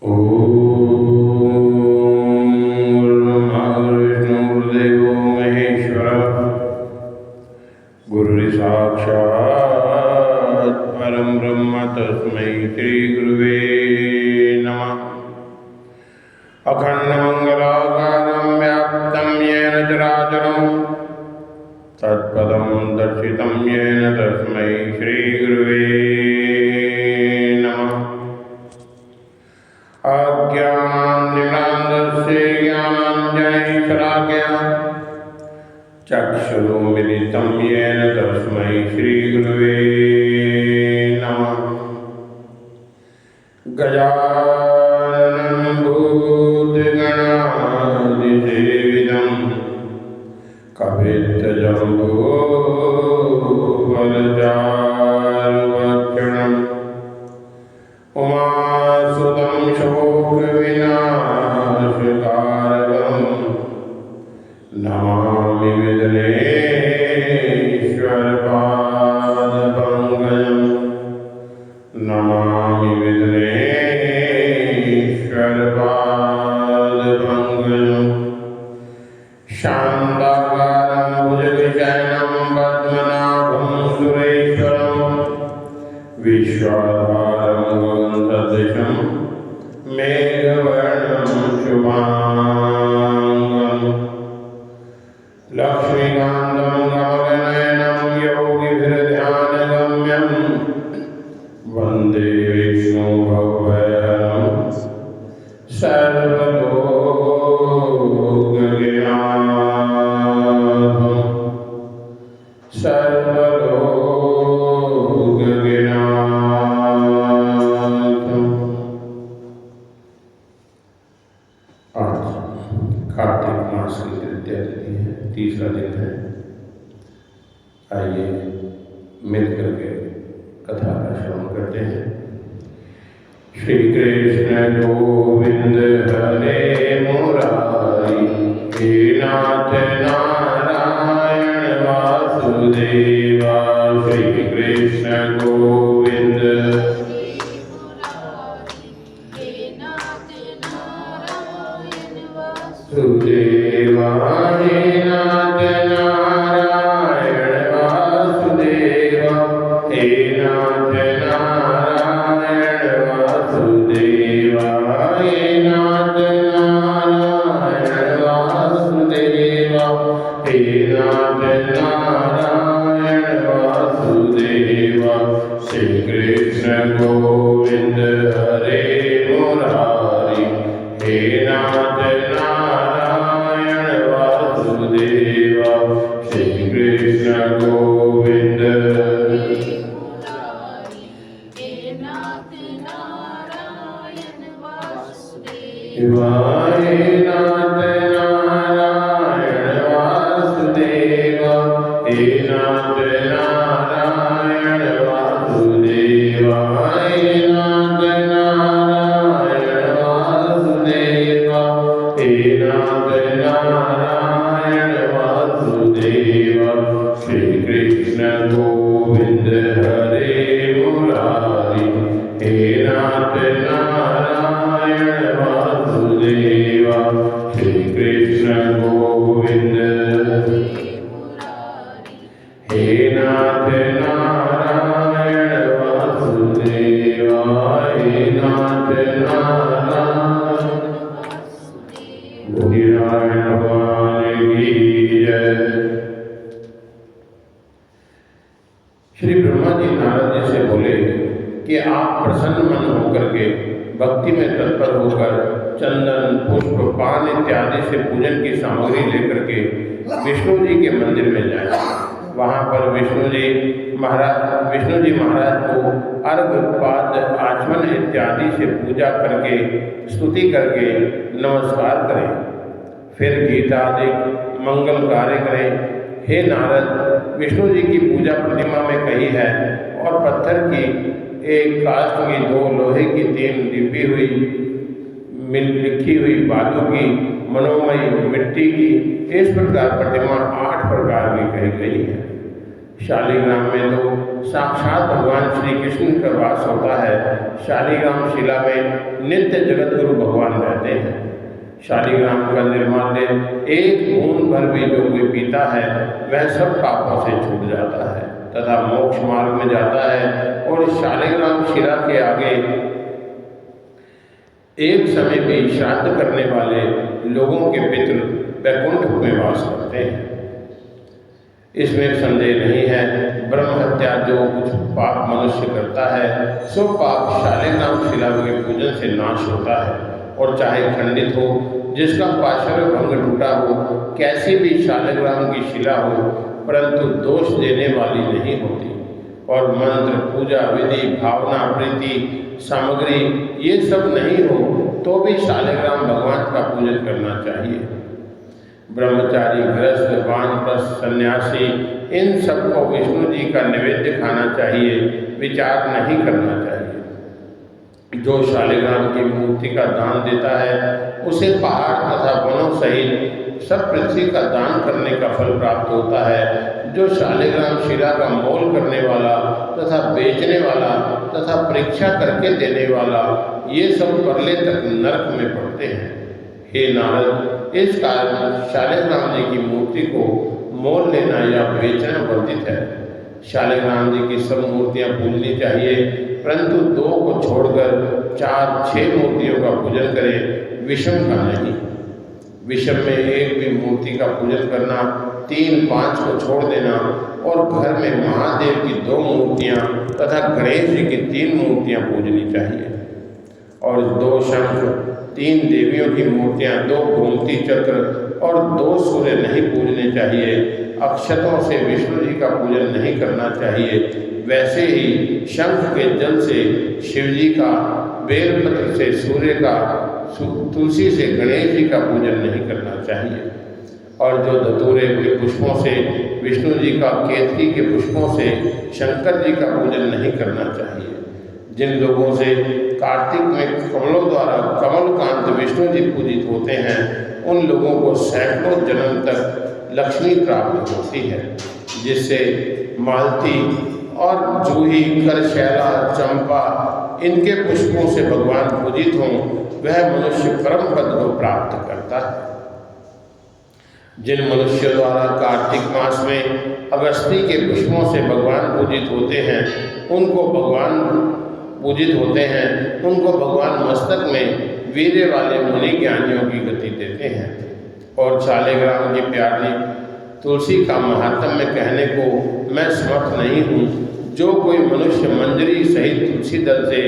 गुरुर्ब्रह्मा महेश्वर गुरुः साक्षात् परं ब्रह्म तस्मै श्री गुरुवे नमः। अखण्डमङ्गलाकारं व्याप्तं येन चराचरं तत्पदं दर्शितं येन तस्मै श्री गुरुवे नमः। अज्ञानान्निर्मान्दस्य ज्ञानाञ्जनशलाकया चक्षुरुन्मिलितं येन तस्मै श्रीगुरुवे नमः। गजाननं भूतगणाधिसेवितं कपित्थजम्बूफलचारुभक्षणम् उमासुतं शोकविनाशकारकं नमामि विघ्नेश्वरपादपङ्कजं नमामि विघ्नेश्वरपादपङ्कजं। शान्ताकारं भुजगशयनं पद्मनाभं सुरेश्वरं विश्वाधारं गगनसदृशं मेघवर्णं शुभांगं लक्ष्मीकान्तं कमलनयनं योगिभिर्ध्यानगम्यं वन्दे विष्णुं भवभयहरं सर्वलोकगणाधं सर्वलोकगणाधं। आज कार्तिक मास की तृतीया तिथि है, तीसरा दिन है। आइए मिलकर के कथा का श्रवण करते हैं। श्री कृष्ण गोविंद हरे मुरारी, हे नाथ नारायण वासुदेवा। श्री कृष्ण गोविंद वासुदेवा, हे नाथ नारायण वासुदेवा, हे नाथ नारायण वासुदेवा, हे नाथ नारायण वासुदेवा, हे नाथ नारायण वासुदेवा। श्री कृष्ण गोविंद हरे मुरारी, हे नाथ नारायण वासुदेवा। श्री कृष्ण गोविंद शिवा, हे नाथ नारायण वासुदेवा, हे नाथ नारायण वासुदेवा, हे नाथ नारायण वासुदेवा, हे नाथ नारायण वासुदेवा। श्री कृष्ण गोविंद हरे मुरारी, हे नाथ नारायण वासुदेवा। श्री कृष्ण गोविंद हे नाथ नारायण वासुदेवा, हे नाथ नारायण। नारायण भगवान की जय। श्री ब्रह्मा जी नारद जी से बोले कि आप प्रसन्न मन होकर के भक्ति में तत्पर होकर चंदन, पुष्प, पान इत्यादि से पूजन की सामग्री लेकर के विष्णु जी के मंदिर में जाएं। वहाँ पर विष्णु जी महाराज को अर्घ, पाद, आचमन इत्यादि से पूजा करके स्तुति करके नमस्कार करें। फिर गीता आदि मंगल कार्य करें। हे नारद, विष्णु जी की पूजा प्रतिमा में कही है और पत्थर की एक, काष्ठ की 2, लोहे की 3, लिपी हुई लिखी हुई बालू की, मनोमयी मिट्टी की, इस प्रकार प्रतिमा 8 प्रकार की कही गई है। शालिग्राम में तो साक्षात भगवान श्री कृष्ण का वास होता है। शालिग्राम शिला में नित्य जगत गुरु भगवान रहते हैं। शालिग्राम का निर्माल्य एक बूंद भर भी जो कोई पीता है वह सब पापों से छूट जाता है तथा मोक्ष मार्ग में जाता है। और शालिग्राम शिला के आगे एक समय में श्राद्ध करने वाले लोगों के पितृ वैकुंठ में वास करते हैं। इसमें संदेह नहीं है। ब्रह्म हत्या जो कुछ पाप मनुष्य करता है सो पाप शालिग्राम शिला के पूजन से नाश होता है। और चाहे खंडित हो, जिसका पाशर भंग टूटा हो, कैसी भी शालिग्राम की शिला हो, परंतु दोष देने वाली नहीं होती। और मंत्र, पूजा विधि, भावना, प्रीति, सामग्री ये सब नहीं हो तो भी शालिग्राम भगवान का पूजन करना चाहिए। ब्रह्मचारी, गृहस्थ, वानप्रस्थ, सन्यासी इन सबको विष्णु जी का नैवेद्य खाना चाहिए, विचार नहीं करना चाहिए। जो शालिग्राम की मूर्ति का दान देता है उसे पहाड़ तथा वनों सहित सब पृथ्वी का दान करने का फल प्राप्त होता है। जो शालिग्राम शिला का मोल करने वाला तथा बेचने वाला तथा परीक्षा करके देने वाला ये सब परले तक नरक में पड़ते हैं। हे नारद, इस कारण शालिग्राम जी की मूर्ति को मोल लेना या बेचना वर्जित है। शालिग्राम जी की सब मूर्तियां पूजनी चाहिए, परंतु 2 को छोड़कर 4-6 मूर्तियों का पूजन करें, विषम का नहीं। विषम में एक भी मूर्ति का पूजन करना, 3-5 को छोड़ देना और घर में महादेव की 2 मूर्तियां तथा गणेश जी की 3 मूर्तियां पूजनी चाहिए। और 2 शंख, 3 देवियों की मूर्तियां, 2 गोमती चक्र और 2 सूर्य नहीं पूजने चाहिए। अक्षतों से विष्णु जी का पूजन नहीं करना चाहिए। वैसे ही शंख के जल से शिव जी का, बेलपत्र से सूर्य का, तुलसी से गणेश जी का पूजन नहीं करना चाहिए। और जो धतूरे के पुष्पों से विष्णु जी का, केतकी के पुष्पों से शंकर जी का पूजन नहीं करना चाहिए। जिन लोगों से कार्तिक में कमलों द्वारा कमलकांत विष्णु जी पूजित होते हैं उन लोगों को सैकड़ों जन्म तक लक्ष्मी प्राप्त होती है, जिससे मालती और जूही, करशैला, चंपा इनके पुष्पों से भगवान पूजित हों वह मनुष्य परम पद को प्राप्त करता है। जिन मनुष्यों द्वारा कार्तिक मास में अगस्ती के पुष्पों से भगवान पूजित होते हैं उनको भगवान मस्तक में वीर्य वाले मुनि ज्ञानियों की गति देते हैं। और शालिग्राम की प्यारी तुलसी का महात्म्य कहने को मैं समर्थ नहीं हूँ। जो कोई मनुष्य मंजरी सहित तुलसी दल से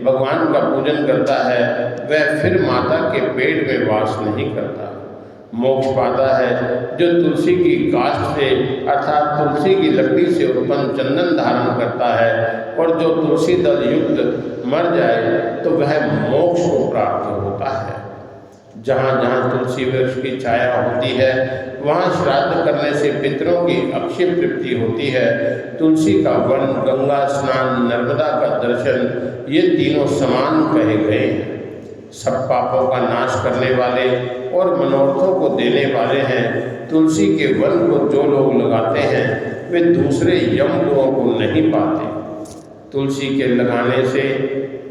भगवान का पूजन करता है वह फिर माता के पेट में वास नहीं करता, मोक्ष पाता है। जो तुलसी की काष्ठ से अर्थात तुलसी की लकड़ी से उत्पन्न चंदन धारण करता है और जो तुलसी दल युक्त मर जाए तो वह मोक्ष को प्राप्त होता है। जहाँ जहाँ तुलसी वृक्ष की छाया होती है वहाँ श्राद्ध करने से पितरों की अक्षय तृप्ति होती है। तुलसी का वन, गंगा स्नान, नर्मदा का दर्शन ये तीनों समान कहे गए हैं। सब पापों का नाश करने वाले और मनोरथों को देने वाले हैं। तुलसी के वन को जो लोग लगाते हैं वे दूसरे यमपुरों को नहीं पाते। तुलसी के लगाने से,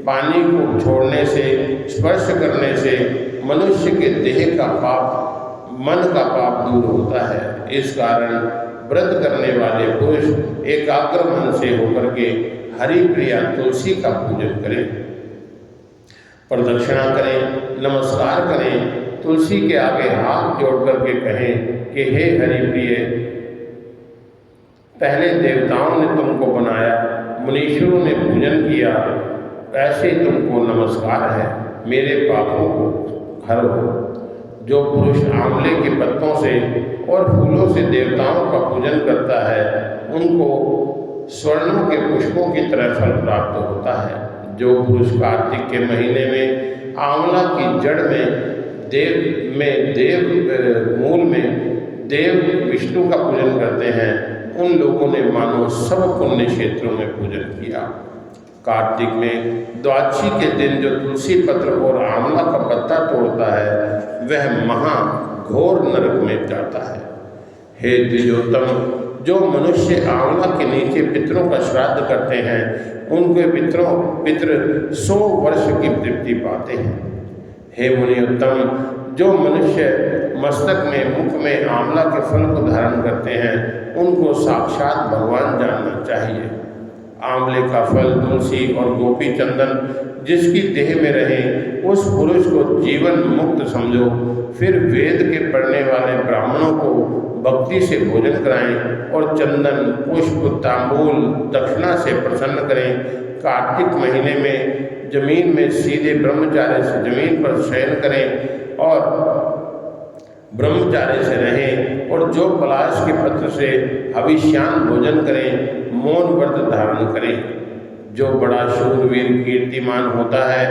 पानी को छोड़ने से, स्पर्श करने से मनुष्य के देह का पाप, मन का पाप दूर होता है। इस कारण व्रत करने वाले पुरुष एकाग्र मन से होकर के हरि प्रिया तुलसी का पूजन करें, प्रदक्षिणा करें, नमस्कार करें, तुलसी के आगे हाथ जोड़ करके कहें कि हे हरि प्रिय, पहले देवताओं ने तुमको बनाया, मुनीश्वरों ने पूजन किया, ऐसे तुमको नमस्कार है, मेरे पापों को हरो। जो पुरुष आंवले के पत्तों से और फूलों से देवताओं का पूजन करता है उनको स्वर्णों के पुष्पों की तरह फल प्राप्त होता है। जो पुरुष कार्तिक के महीने में आंवला की जड़ में मूल में देव विष्णु का पूजन करते हैं उन लोगों ने मानो सब पुण्य क्षेत्रों में पूजन किया। कार्तिक में द्वादशी के दिन जो तुलसी पत्र और आंवला का पत्ता तोड़ता है वह महा घोर नरक में जाता है। हे द्विजोत्तम, जो मनुष्य आंवला के नीचे पितरों का श्राद्ध करते हैं उनके पितृ 100 वर्ष की तृप्ति पाते हैं। हे मुनि उत्तम, जो मनुष्य मस्तक में मुख में आंवला के फल को धारण करते हैं उनको साक्षात भगवान जानना चाहिए। आंवले का फल तुलसी और गोपी चंदन जिसकी देह में रहे उस पुरुष को जीवन मुक्त समझो। फिर वेद के पढ़ने वाले ब्राह्मणों को भक्ति से भोजन कराएं और चंदन पुष्प तांबूल दक्षिणा से प्रसन्न करें। कार्तिक महीने में जमीन में सीधे ब्रह्मचार्य से जमीन पर शयन करें और ब्रह्मचार्य से रहें और जो पलाश के पत्र से हविष्यान भोजन करें, मौन व्रत धारण करें। जो बड़ा शूरवीर कीर्तिमान होता है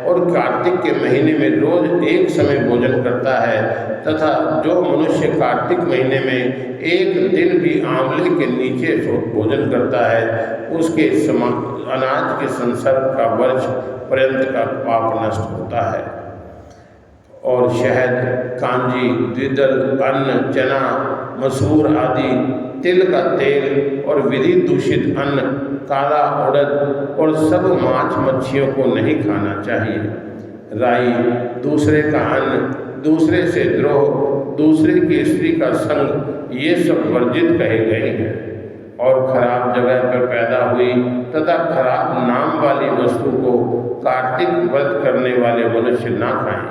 और कार्तिक के महीने में रोज एक समय भोजन करता है तथा जो मनुष्य कार्तिक महीने में एक दिन भी आंवले के नीचे भोजन करता है उसके अनाज के संसर्ग का वर्ष पर्यंत का पाप नष्ट होता है। और शहद, कांजी, द्विदल, अन्न, चना, मसूर आदि, तिल का तेल और विधि दूषित अन्न, काला उड़द और सब मांस मच्छियों को नहीं खाना चाहिए। राई, दूसरे का अन्न, दूसरे से द्रोह, दूसरे की स्त्री का संग, ये सब वर्जित कहे गए हैं। और खराब जगह पर पैदा हुई तथा खराब नाम वाली वस्तु को कार्तिक व्रत करने वाले मनुष्य ना खाएं।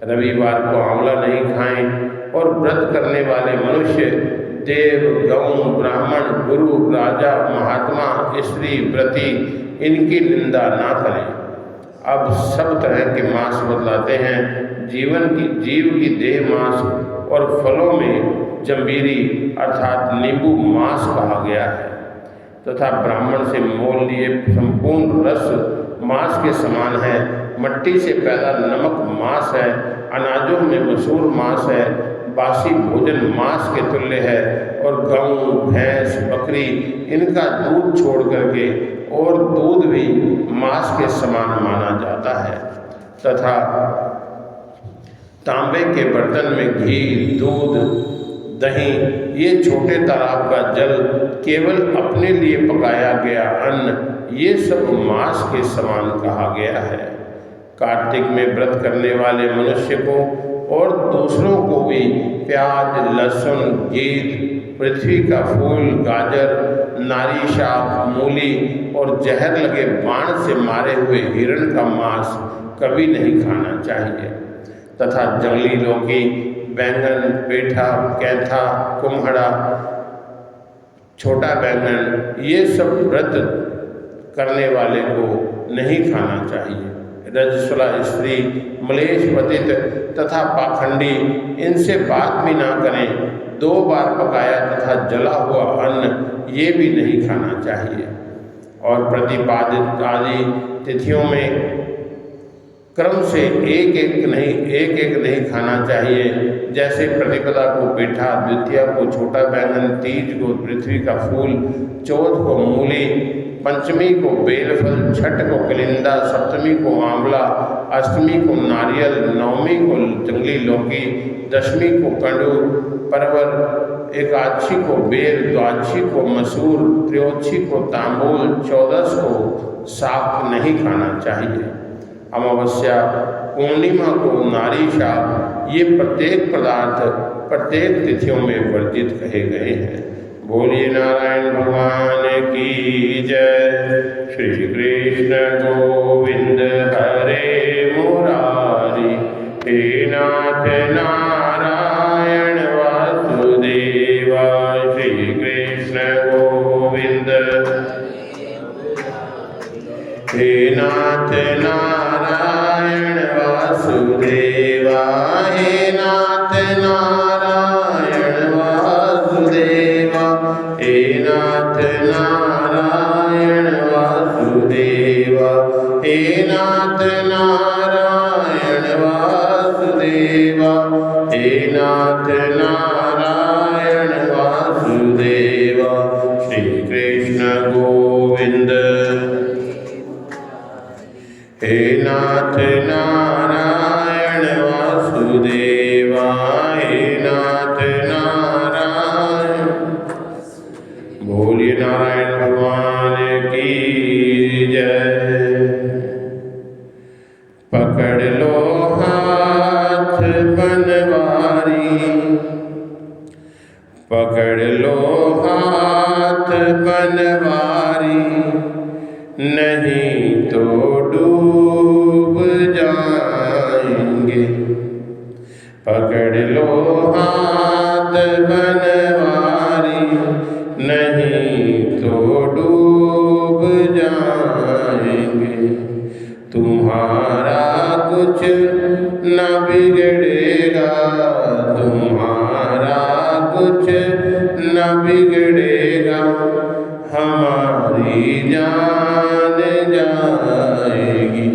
रविवार को आंवला नहीं खाएं और व्रत करने वाले मनुष्य देव, गौ, ब्राह्मण, गुरु, राजा, महात्मा, स्त्री, व्रती इनकी निंदा ना करें। अब सब तरह के मांस बतलाते हैं। जीव की देह मांस और फलों में जंबीरी अर्थात नींबू मांस कहा गया है तथा ब्राह्मण से मोल लिए संपूर्ण रस मांस के समान है। मट्टी से पैदा नमक मांस है। अनाजों में मसूर मांस है। बासी भोजन मांस के तुल्य है। और गऊ, भैंस, बकरी इनका दूध छोड़ करके और दूध भी मांस के समान माना जाता है तथा तांबे के बर्तन में घी, दूध, दही, ये छोटे तालाब का जल, केवल अपने लिए पकाया गया अन्न, ये सब मांस के समान कहा गया है। कार्तिक में व्रत करने वाले मनुष्य को और दूसरों को भी प्याज, लहसुन, गीद, पृथ्वी का फूल, गाजर, नारी शाक, मूली और जहर लगे बाण से मारे हुए हिरण का मांस कभी नहीं खाना चाहिए तथा जंगली लौकी, बैंगन, पेठा, कैथा, कुम्हड़ा, छोटा बैंगन, ये सब व्रत करने वाले को नहीं खाना चाहिए। रजस्वला स्त्री, मलेश पतित तथा पाखंडी इनसे बात भी ना करें। 2 बार पकाया तथा जला हुआ अन्न ये भी नहीं खाना चाहिए। और प्रतिपादित आदि तिथियों में क्रम से एक एक नहीं खाना चाहिए। जैसे प्रतिपदा को पेठा, द्वितीया को छोटा बैंगन, तीज को पृथ्वी का फूल, चौथ को मूली, पंचमी को बेलफल, छठ को कलिंदा, सप्तमी को आंवला, अष्टमी को नारियल, नवमी को जंगली लौकी, दशमी को कंडू, परवर, एकादशी को बेर, द्वादशी को मसूर, त्रयोदशी को तांबूल, 14 को शाक नहीं खाना चाहिए। अमावस्या, पूर्णिमा को नारी शाक, ये प्रत्येक पदार्थ प्रत्येक तिथियों में वर्जित कहे गए हैं। बोलिए नारायण भगवान की जय। श्री कृष्ण गोविंद हरे मुरारी, हे नाथ नारायण वासुदेवा। श्री कृष्ण गोविंद हे नाथ नारायण वासुदेवा, हे नाथ नारायण वासुदेवा, हे नाथ नारायण वासुदेवा, हे नाथ नारायण वासुदेवा, हे नाथ नारायण वासुदेवा। श्री कृष्ण गोविंद हे नाथ नारायण वासुदेवा, हे नाथ नारायण जय। पकड़ लो हाथ बनवारी, पकड़ लो हाथ बनवारी, नहीं तो डूब जाएंगे। पकड़ लो हाथ बनवारी, नहीं तो डूब जाएंगे। तुम्हारा कुछ न बिगड़ेगा, तुम्हारा कुछ न बिगड़ेगा, हमारी जान जाएगी।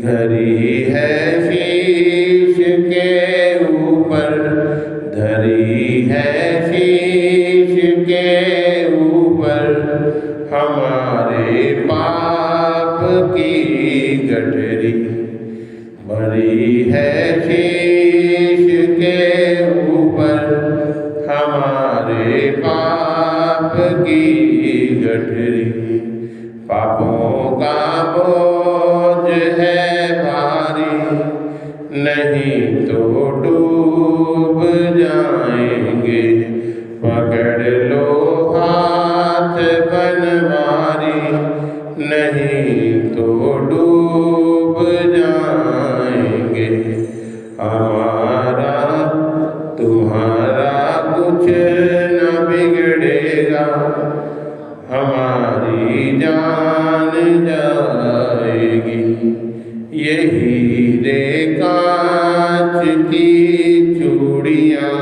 घड़ी है शीश के ऊपर, धरी है शीश के ऊपर, हमारे पाप की गठरी। भरी है शीश के ऊपर, हमारे पाप की गठरी। पापों का बोझ है भारी, नहीं तो डूब जाएंगे। पकड़ लो हाथ बनवारी, नहीं तो डूब जाएंगे। हमारा तुम्हारा कुछ न बिगड़ेगा, हमारी जान जाएगी। यही रे कांच की चूड़ियाँ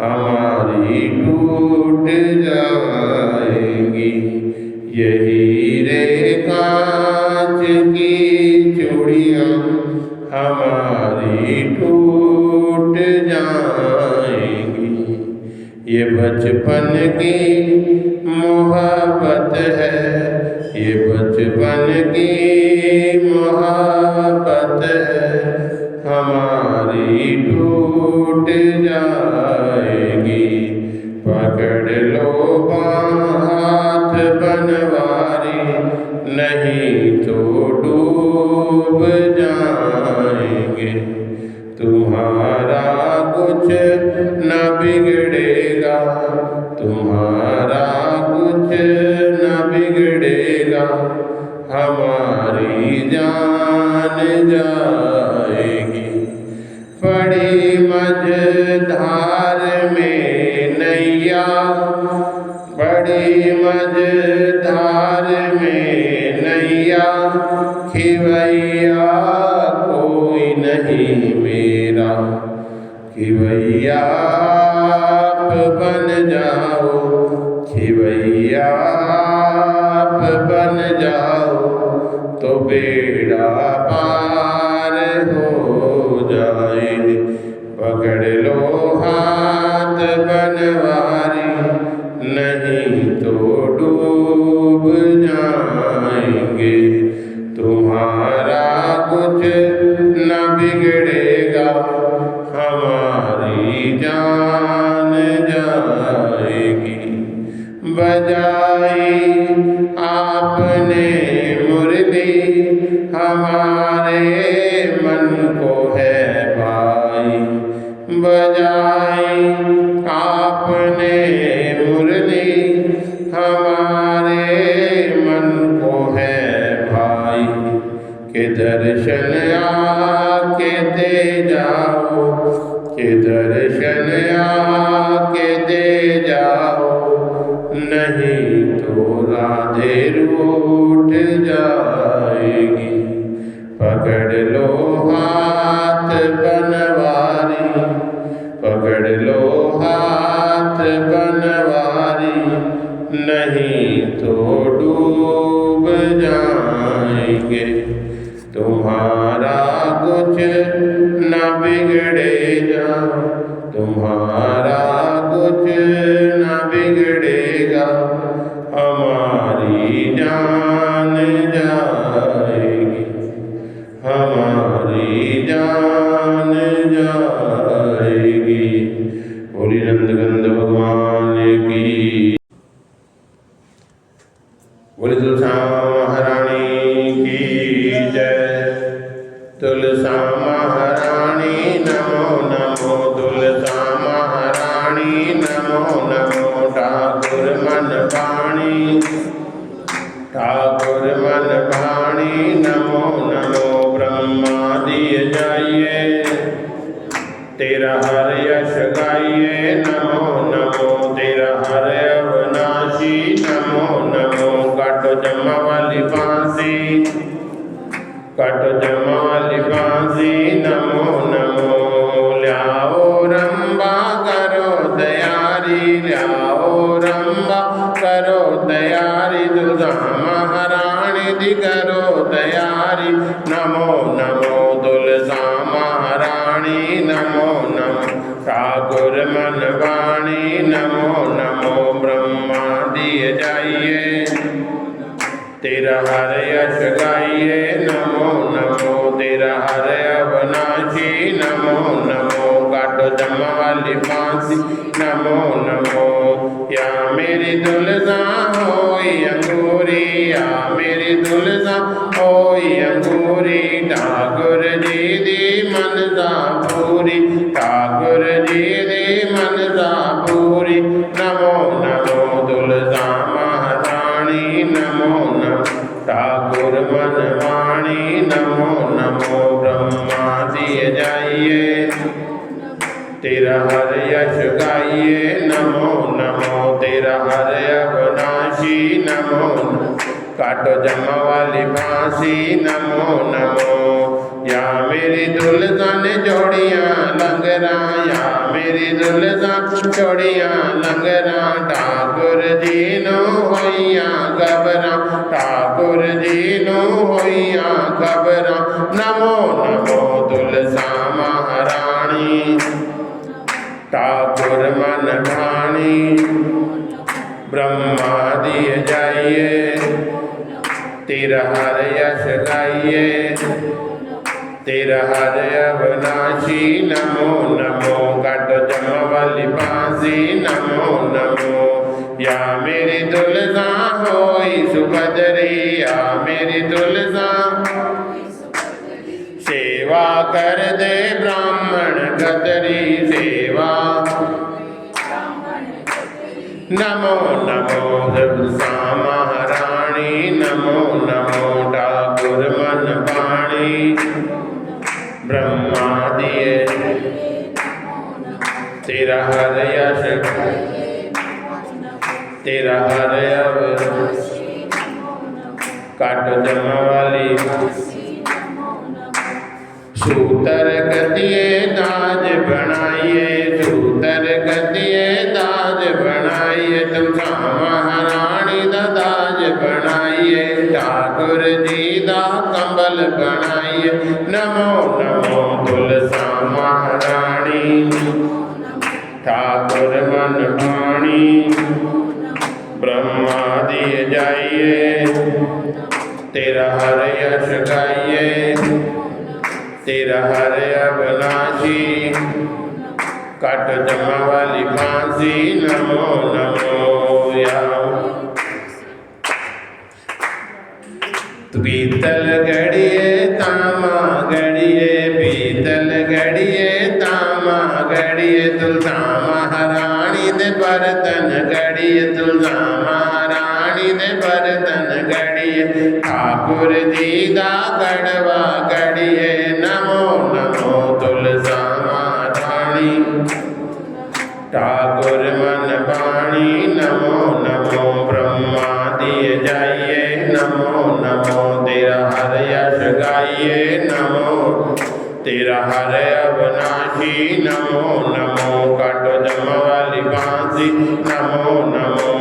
हमारी टूट जाएंगी। यही रे कांच की चूड़ियाँ हमारी टूट जाएंगी। ये बचपन की मोहब्बत है, ये बचपन की मोहब्बत है, हमारी टूट जाएगी। पकड़ लो हाथ बनवारी, नहीं तो डूब जाएंगे। तुम्हारा कुछ न बिगड़ेगा, तुम्हारा कुछ न बिगड़ेगा, हमारी जान जाएगी। बड़ी मझधार में नैया, बड़ी मझधार में नैया, खिवैया कोई नहीं मेरा। खिवैया आप बन जाओ, खिवैया आप बन जाओ, तो बेड़ा पार हो जाए। पकड़ लो हाथ बनवारी, नहीं तो डूब जाएंगे। तुम्हारा कुछ न बिगड़ेगा, हमारी जान जाएगी। बजाई आपने मुरली, हमारे मन को है भाई। बजाई आपने मुरली, हमारे मन को है भाई। के दर्शन आके दे जाओ, के दर्शन आके दे जाओ, नहीं तो राधे रूठ जाएगी। पकड़ लो हाथ बनवारी, पकड़ लो हाथ बनवारी, नहीं तो डूब जाएंगे। तुम्हारा कुछ न बिगड़ेगा, तुम्हारा ठाकुर मन भाणी नमो नमो ब्रह्मादि जाइए तेरा हर यश गाइए नमो नमो तेरा हर अविनाशी नमो नमो काटो जमा वाली बांसी काटो जमा वाली बांसी नमो नमो ल्याओ रंबा करो तैयारी ल्याओ रंबा करो तैयारी दुर्गा महारानी दी करो तैयारी नमो नमो तुलसा महारानी नमो नमो ठाकुर मन वाणी नमो नमो ब्रह्मा दिए जाइए तेरा हर यश गाइए नमो नमो तेरा हर अविनाशी नमो नमो काटो जमा वाली बांसी नमो नमो या मेरी दुल्हा होई अंगूरी या मेरी दुल्हा होई अंगूरी ठाकुर जी दी मनसा पूरी ठाकुर जी दी मनसा पूरी नमो नमो दुल्हा महारानी नमो नमो ठाकुर मन वाणी नमो नमो ब्रह्मा दिए जाइए तेरा हर यश गाइए नमो नमो तेरा हर अविनाशी नमो काटो जमा वाली बांसी नमो नमो या मेरी दुल्हा ने जोड़ियां लंगरा या मेरी दुल्हा जोड़ियां लंगरा ठाकुर जी नो होइया गबरा ठाकुर जी नो होइया गबरा नमो नमो तुलसा महारानी ठाकुर मन भाणी ब्रह्मा दिए जाइए तेरा हर यश गाइए तेरा हर अविनाशी नमो नमो काटो जमा वाली बांसी नमो नमो या मेरी दुल्हा होई सुभद्री या मेरी दुल्हा सेवा कर दे ब्राह्मण गदरी सेवा नमो नमो दुर्गा महारानी नमो नमो ठाकुर मन वाणी ब्रह्मा दिए तेरा हर यश तेरा हर अविनाशी काटो जमा वाली सूतर गदिए दाज बनाइए सूतर गदिए दाज बनाइए तुलसा महारानी दा दाज बनाइए ठाकुर जी दा कंबल बनाइए नमो नमो तुलसा महारानी ठाकुर मन वाणी ब्रह्मा दिए जाइए तेरा हर यश गाइए तेरा हर अविनाशी काट जमा वाली बांसी नमो नमो या पीतल गड़िए तामा गड़िए पीतल गड़िए तामा गड़िए तुलसा महारानी दे बर्तन गड़िए तुलसा महारानी दे बर्तन गड़िए ठाकुर जी दा गड़वा गड़िए नमो नमो तुलसा महारानी ठाकुर मन वाणी नमो नमो ब्रह्मा दिए जाइए नमो नमो तेरा हर यश गाइए नमो तेरा हर अविनाशी नमो नमो काटो जमा वाली बांसी नमो नमो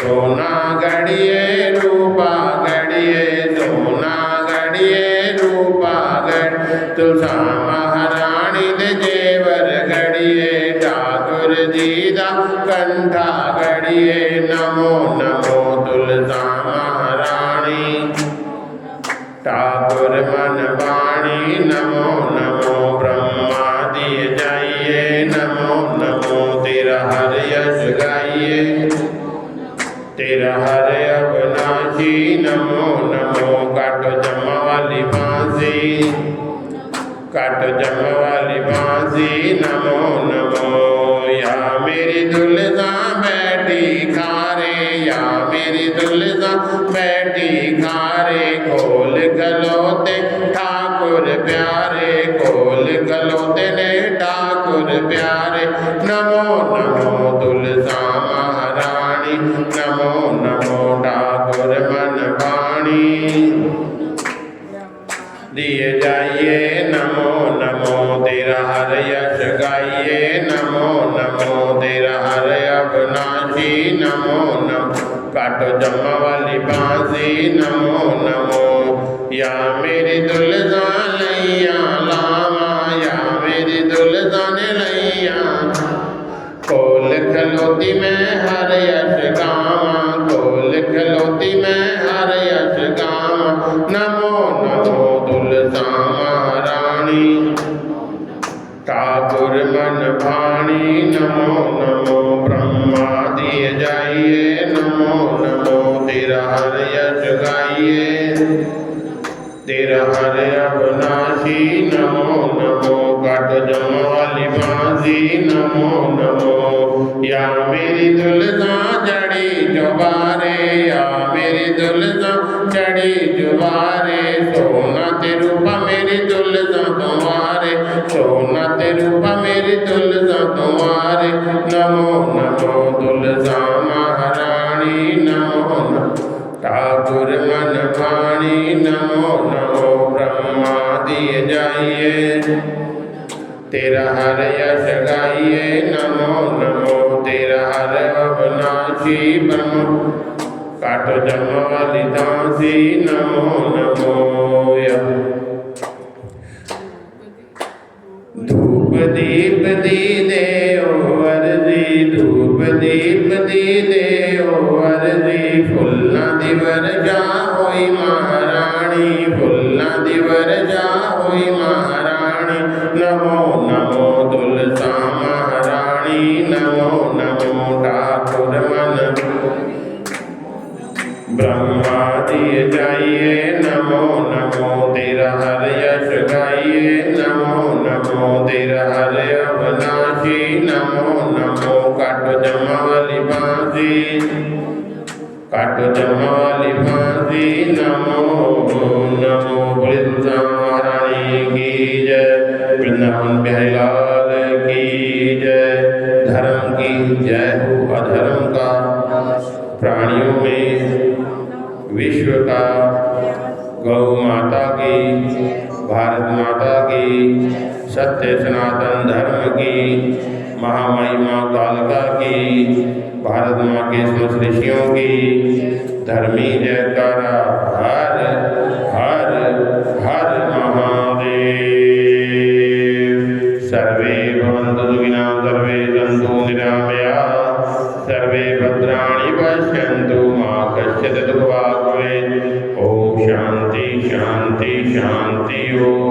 सोना गड़िए रूपा गड़िए सोना गड़िए रूपा गड़ तुलसा महारानी दे जेवर गड़िए ठाकुर जी दा कंठा गड़िए नमो नमो तुलसा महारानी ठाकुर मन वाणी नमो नमो ब्रह्मा दिए जाइए नमो नमो तेरा हर यश गाइए तेरा हर अविनाशी नमो नमो काटो जमा वाली बांसी काटो जमा वाली बांसी नमो नमो या मेरी दुल्हा बैठी खारे या मेरी दुल्हन बैठी खारे खोल खलोते ठाकुर प्यारे खोल खलोते ने ठाकुर प्यारे नमो नमो तुलसा महारानी नमो नमो ठाकुर मन भाणी दिए जाइए नमो नमो तेरा हर यश गाइए नमो नमो तेरा हर अविनाशी नमो नमो काटो जमा वाली बांसी नमो नमो या मेरी दुल्हन लैया लावा या मेरी दुल्हन लैया खोल खलोती में हर यश गावा खोल खलोती में हर यश गावा नमो नमो तुलसा महारानी ठाकुर मन भाणी नमो नमो ब्रह्मा दिए जाइए नमो नमो तेरा हर यश गाइए तेरा हर अविनाशी नमो नमो काट जम वाली बांसी नमो नमो या मेरी दुल्हन जड़ी जुबारे या मेरी दुल्हन जड़ी जुबारे सोना ते रूपा मेरी दुल्हन तुम्हारे सोना ते रूपा मेरी दुल्हन तुम्हारे नमो नमो दुल्हन महारानी नमो नमो ठाकुर मन भाणी नमो नमो ब्रह्मा दिए जाइए तेरा हर यश गाइए नमो नमो तेरा हर अविनाशी ब्रह्म काटो जम वाली दासी नमो नमो धूप दीप दी दे अर्जी धूप दीप दी दे अर्जी फुल्ला दिवर जा होई महारानी फुल्ला दिवर जा होई महारानी नमो नमो तुलसा महारानी नमो नमो ठाकुर मन ब्रह्मा दिए जाइए नमो नमो तेरा हर यश गाइए नमो नमो तेरा हर अविनाशी नमो नमो काटो जमा वाली बांसी काटो जमा वाली बांसी नमो नमो तुलसा महारानी की जय वृंदावन बिहारी लाल की जय धर्म की जय हो अधर्म का प्राणियों में विश्व का गौ माता की भारत माता की सत्य सनातन धर्म की महामहिमा कालिका की भारत माँ के समस्त ऋषियों की धर्मी जयकारा हर हर हर महादेव सर्वे भवन्तु सुखिनः सर्वे सन्तु निरामयाः सर्वे भद्राणि पश्यन्तु मा कश्चित् दुःखभाग् भवेत् ओम शांति शांति शांति ओम।